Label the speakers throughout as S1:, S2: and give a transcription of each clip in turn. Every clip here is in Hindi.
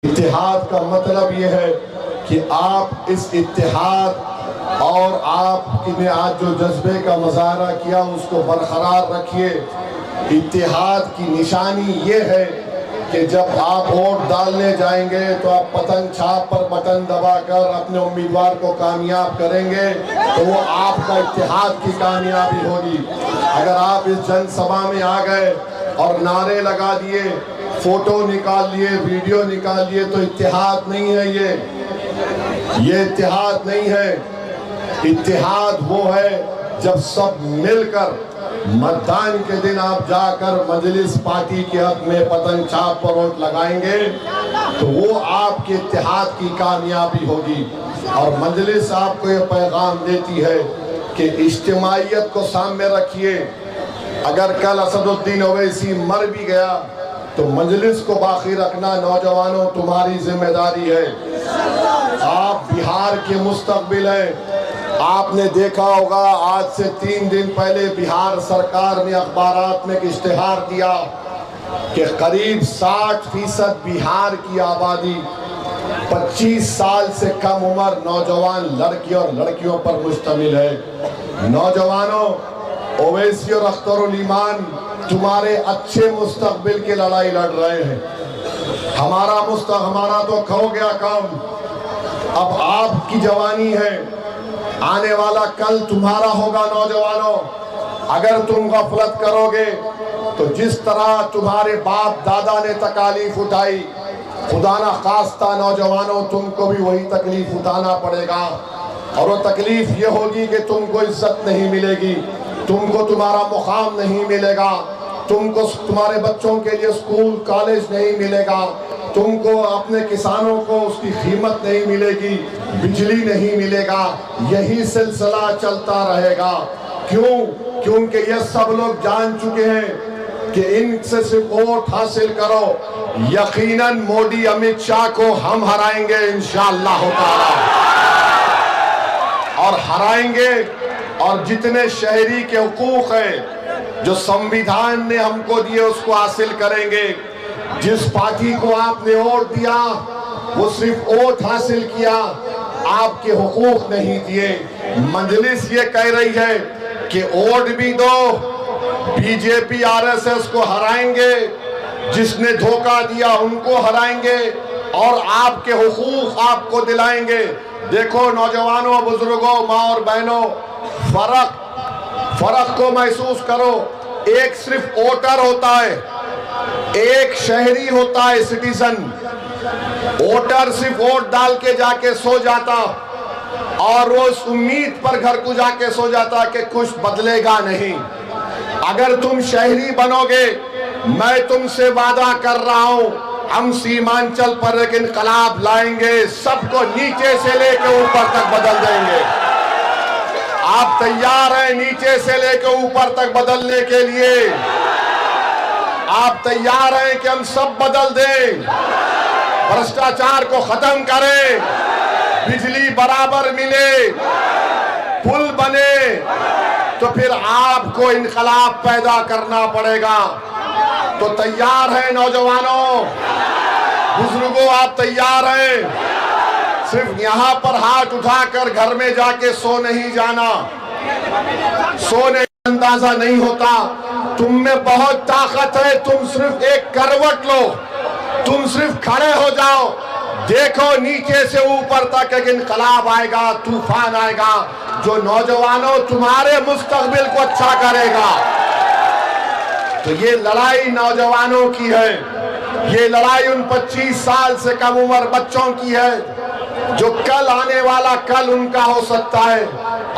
S1: इत्तेहाद का मतलब ये है कि आप इस इत्तेहाद और आपने आज जो जज्बे का मुजाहरा किया उसको बरकरार रखिए। इत्तेहाद की निशानी ये है कि जब आप वोट डालने जाएंगे तो आप पतंग छाप पर बटन दबाकर अपने उम्मीदवार को कामयाब करेंगे, तो वो आपका इत्तेहाद की कामयाबी होगी। अगर आप इस जनसभा में आ गए और नारे लगा दिए, फोटो निकाल लिए, वीडियो निकाल लिए, तो इत्तेहाद नहीं है। ये इत्तेहाद नहीं है। इत्तेहाद वो है जब सब मिलकर मतदान के दिन आप जाकर मजलिस पार्टी के हक में पतंग छाप पर वोट लगाएंगे, तो वो आपके इत्तेहाद की कामयाबी होगी। और मजलिस आपको ये पैगाम देती है कि इज्तिमाइयत को सामने रखिए। अगर कल असदुद्दीन ओवैसी मर भी गया तो मजलिस को बाकी रखना नौजवानों तुम्हारी जिम्मेदारी है। आप बिहार के मुस्तकबिल हैं। आपने देखा होगा आज से 3 दिन पहले बिहार सरकार ने अखबारात में एक इश्तिहार दिया कि करीब 60% बिहार की आबादी 25 साल से कम उम्र नौजवान लड़की और लड़कियों पर मुश्तमिल है। नौजवानों, ओवैसी और अख्तरुल ईमान तुम्हारे अच्छे मुस्तकबिल की लड़ाई लड़ रहे हैं। हमारा तो खो गया काम। अब आपकी जवानी है, आने वाला कल तुम्हारा होगा। नौजवानों, अगर तुम गफलत करोगे तो जिस तरह तुम्हारे बाप दादा ने तकालीफ उठाई, खुदा ना खास्ता नौजवानों तुमको भी वही तकलीफ उठाना पड़ेगा। और वो तकलीफ ये होगी कि तुमको इज्जत नहीं मिलेगी, तुमको तुम्हारा मुकाम नहीं मिलेगा, तुमको तुम्हारे बच्चों के लिए स्कूल कॉलेज नहीं मिलेगा, तुमको अपने किसानों को उसकी कीमत नहीं मिलेगी, बिजली नहीं मिलेगा। यही सिलसिला चलता रहेगा। क्यों? क्योंकि ये सब लोग जान चुके हैं कि इनसे सिर्फ वोट हासिल करो। यकीनन मोदी अमित शाह को हम हराएंगे इंशाअल्लाह ताला, और हराएंगे। और जितने शहरी के हुकूक है जो संविधान ने हमको दिए उसको हासिल करेंगे। जिस पार्टी को आपने वोट दिया वो सिर्फ वोट हासिल किया, आपके हुकूक नहीं दिए। मजलिस ये कह रही है कि वोट भी दो, बीजेपी आरएसएस को हराएंगे, जिसने धोखा दिया उनको हराएंगे और आपके हुकूक आपको दिलाएंगे। देखो नौजवानों, बुजुर्गों, माँ और बहनों, फर्क को महसूस करो। एक सिर्फ वोटर होता है, एक शहरी होता है सिटीजन। वोटर सिर्फ वोट डाल के जाके सो जाता और वो उस उम्मीद पर घर को जाके सो जाता कि कुछ बदलेगा नहीं। अगर तुम शहरी बनोगे, मैं तुमसे वादा कर रहा हूं, हम सीमांचल पर एक इनकलाब लाएंगे, सबको नीचे से लेकर ऊपर तक बदल देंगे। आप तैयार हैं नीचे से लेकर ऊपर तक बदलने के लिए? आप तैयार हैं कि हम सब बदल दें, भ्रष्टाचार को खत्म करें, बिजली बराबर मिले, पुल बने? तो फिर आपको इनकलाब पैदा करना पड़ेगा। तो तैयार हैं नौजवानों, बुजुर्गों, आप तैयार हैं? सिर्फ यहाँ पर हाथ उठाकर घर में जाके सो नहीं जाना। सोने का अंदाजा नहीं होता। तुम में बहुत ताकत है, तुम सिर्फ एक करवट लो, तुम सिर्फ खड़े हो जाओ, देखो नीचे से ऊपर तक एक इनकलाब आएगा, तूफान आएगा जो नौजवानों तुम्हारे मुस्तकबिल को अच्छा करेगा। तो ये लड़ाई नौजवानों की है, ये लड़ाई उन 25 साल से कम उम्र बच्चों की है जो कल आने वाला कल उनका हो सकता है।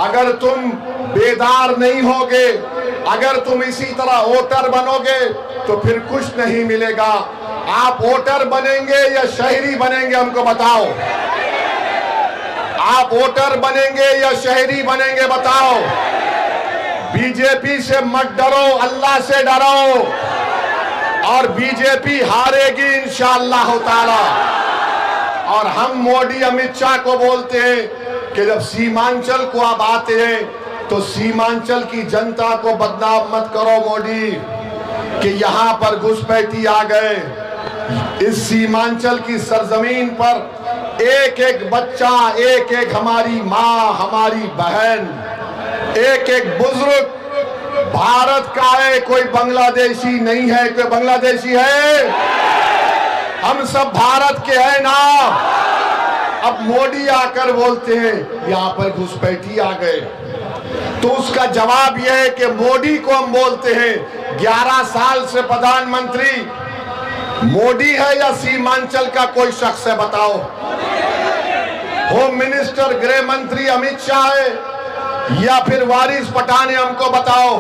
S1: अगर तुम बेदार नहीं होगे, अगर तुम इसी तरह वोटर बनोगे तो फिर कुछ नहीं मिलेगा। आप वोटर बनेंगे या शहरी बनेंगे, हमको बताओ। आप वोटर बनेंगे या शहरी बनेंगे, बताओ। बीजेपी से मत डरो, अल्लाह से डरो, और बीजेपी हारेगी इंशाअल्लाह ताला। और हम मोदी अमित शाह को बोलते हैं कि जब सीमांचल को आप आते हैं तो सीमांचल की जनता को बदनाम मत करो मोदी कि यहाँ पर घुसपैठी आ गए, इस सीमांचल की सरजमीन पर एक एक बच्चा, एक एक हमारी माँ, हमारी बहन, एक एक बुजुर्ग भारत का है, कोई बांग्लादेशी नहीं है। कोई बांग्लादेशी है? हम सब भारत के हैं ना। अब मोदी आकर बोलते हैं यहाँ पर घुसपैठी आ गए, तो उसका जवाब यह है कि मोदी को हम बोलते हैं 11 साल से प्रधानमंत्री मोदी है या सीमांचल का कोई शख्स है? बताओ। होम मिनिस्टर, गृह मंत्री अमित शाह है या फिर वारिस पठान है? हमको बताओ।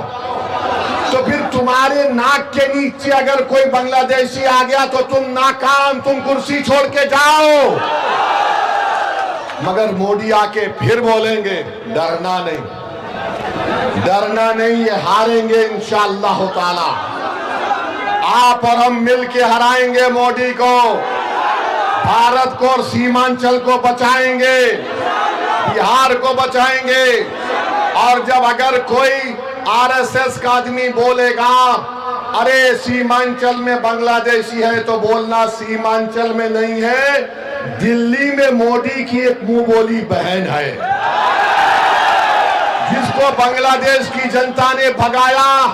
S1: तो फिर तुम्हारे नाक के नीचे अगर कोई बांग्लादेशी आ गया तो तुम नाकाम, तुम कुर्सी छोड़ के जाओ। मगर मोदी आके फिर बोलेंगे डरना नहीं, डरना नहीं, ये हारेंगे इंशाअल्लाह ताला। आप और हम मिलके हराएंगे मोदी को, भारत को और सीमांचल को बचाएंगे, बिहार को बचाएंगे। और जब अगर कोई आरएसएस का आदमी बोलेगा अरे सीमांचल में बांग्लादेशी है, तो बोलना सीमांचल में नहीं है, दिल्ली में मोदी की एक मुंह बोली बहन है जिसको बांग्लादेश की जनता ने भगाया,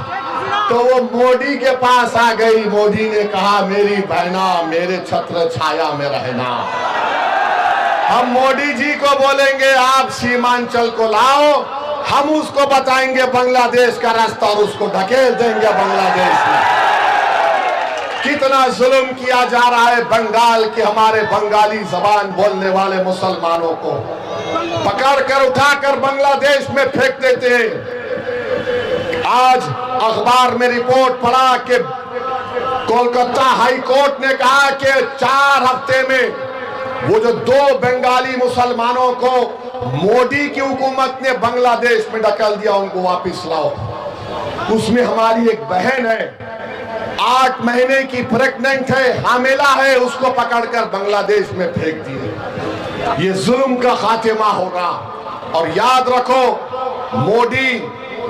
S1: तो वो मोदी के पास आ गई। मोदी ने कहा मेरी बहना, मेरे छत्र छाया में रहना। हम मोदी जी को बोलेंगे आप सीमांचल को लाओ, हम उसको बताएंगे बांग्लादेश का रास्ता और उसको ढकेल देंगे बांग्लादेश में। कितना जुल्म किया जा रहा है बंगाल के हमारे बंगाली जबान बोलने वाले मुसलमानों को पकड़कर उठाकर बांग्लादेश में फेंक देते हैं। आज अखबार में रिपोर्ट पढ़ा कि कोलकाता हाई कोर्ट ने कहा कि 4 हफ्ते में वो जो 2 बंगाली मुसलमानों को मोदी की हुकूमत ने बांग्लादेश में ढकेल दिया, उनको वापस लाओ। उसमें हमारी एक बहन है, 8 महीने की प्रेग्नेंट है, हामिला है, उसको पकड़कर बांग्लादेश में फेंक दिए। ये जुल्म का खात्मा होगा। और याद रखो, मोदी,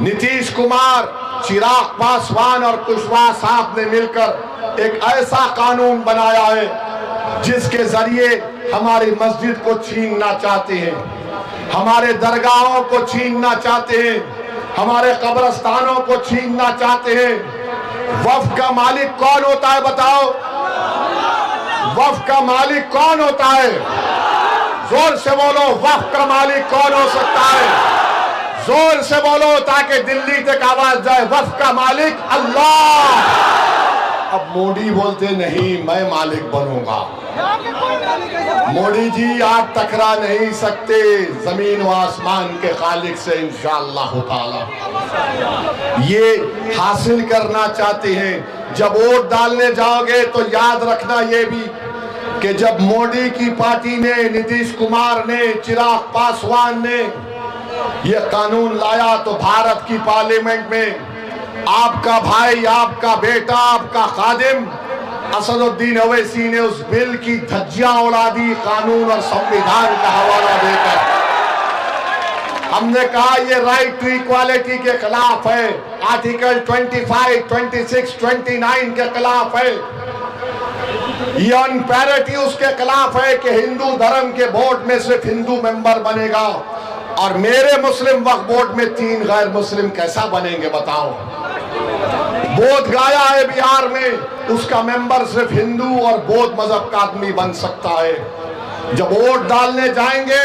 S1: नीतीश कुमार, चिराग पासवान और कुशवाहा साहब ने मिलकर एक ऐसा कानून बनाया है जिसके जरिए हमारी मस्जिद को छीनना चाहते हैं, हमारे दरगाहों को छीनना चाहते हैं, हमारे कब्रस्तानों को छीनना चाहते हैं। वक्फ का मालिक कौन होता है? बताओ, वक्फ का मालिक कौन होता है? जोर से बोलो, वक्फ का मालिक कौन हो सकता है? जोर से बोलो ताकि दिल्ली तक आवाज जाए, वक्फ का मालिक अल्लाह। अब मोदी बोलते नहीं मैं मालिक बनूंगा। मोदी जी आप टकरा नहीं सकते जमीन व आसमान के खालिक से इंशाअल्लाह ताला। ये हासिल करना चाहते हैं। जब वोट डालने जाओगे तो याद रखना ये भी कि जब मोदी की पार्टी ने, नीतीश कुमार ने, चिराग पासवान ने ये कानून लाया तो भारत की पार्लियामेंट में आपका भाई, आपका बेटा, आपका खादिम असदुद्दीन ओवैसी ने उस बिल की धज्जियां उड़ा दी कानून और संविधान का हवाला देकर। हमने कहा ये राइट टू इक्वालिटी के खिलाफ है, आर्टिकल 25, 26, 29 के खिलाफ है, ये अनपैरिटी उसके खिलाफ है कि हिंदू धर्म के बोर्ड में सिर्फ हिंदू मेंबर बनेगा और मेरे मुस्लिम वक्फ बोर्ड में 3 गैर मुस्लिम कैसा बनेंगे? बताओ। बोध गया है बिहार में, उसका मेंबर सिर्फ हिंदू और बौद्ध मजहब का आदमी बन सकता है। जब वोट डालने जाएंगे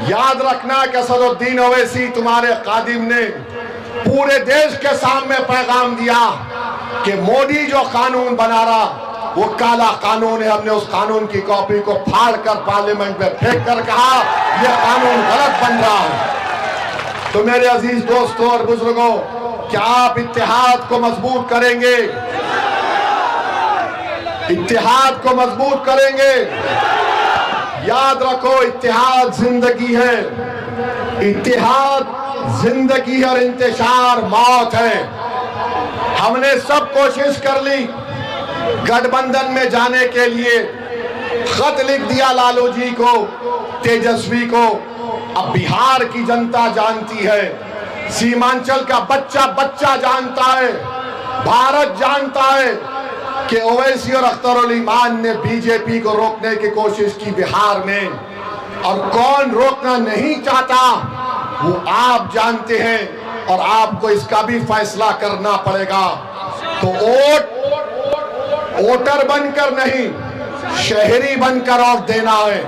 S1: याद रखना कि असदुद्दीन ओवैसी तुम्हारे कादिम ने पूरे देश के सामने पैगाम दिया कि मोदी जो कानून बना रहा वो काला कानून है। हमने उस कानून की कॉपी को फाड़कर पार्लियामेंट में फेंक कर कहा यह कानून गलत बन रहा है। तो मेरे अजीज दोस्तों और बुजुर्गों, क्या आप इत्तेहाद को मजबूत करेंगे? इत्तेहाद को मजबूत करेंगे। याद रखो, इत्तेहाद जिंदगी है, इत्तेहाद जिंदगी और इंतशार मौत है। हमने सब कोशिश कर ली गठबंधन में जाने के लिए, खत लिख दिया लालू जी को, तेजस्वी को। अब बिहार की जनता जानती है, सीमांचल का बच्चा बच्चा जानता है, भारत जानता है कि ओवैसी और अख्तरुल ईमान ने बीजेपी को रोकने की कोशिश की बिहार में, और कौन रोकना नहीं चाहता वो आप जानते हैं, और आपको इसका भी फैसला करना पड़ेगा। तो वोटर बनकर नहीं, शहरी बनकर वोट देना है।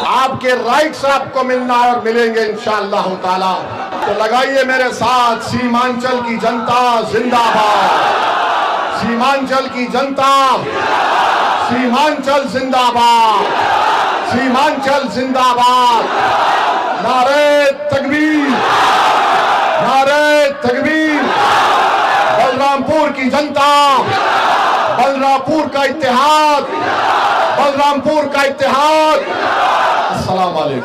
S1: आपके राइट्स आपको मिलना है और मिलेंगे इंशाअल्लाह ताला। तो लगाइए मेरे साथ, सीमांचल की जनता जिंदाबाद, सीमांचल की जनता, सीमांचल जिंदाबाद, सीमांचल जिंदाबाद। नारे तकबीर, नारे तकबीर। बलरामपुर की जनता, बलरामपुर का इत्तेहाद, बलरामपुर का इत्तेहाद। अस्सलाम वालेकुम।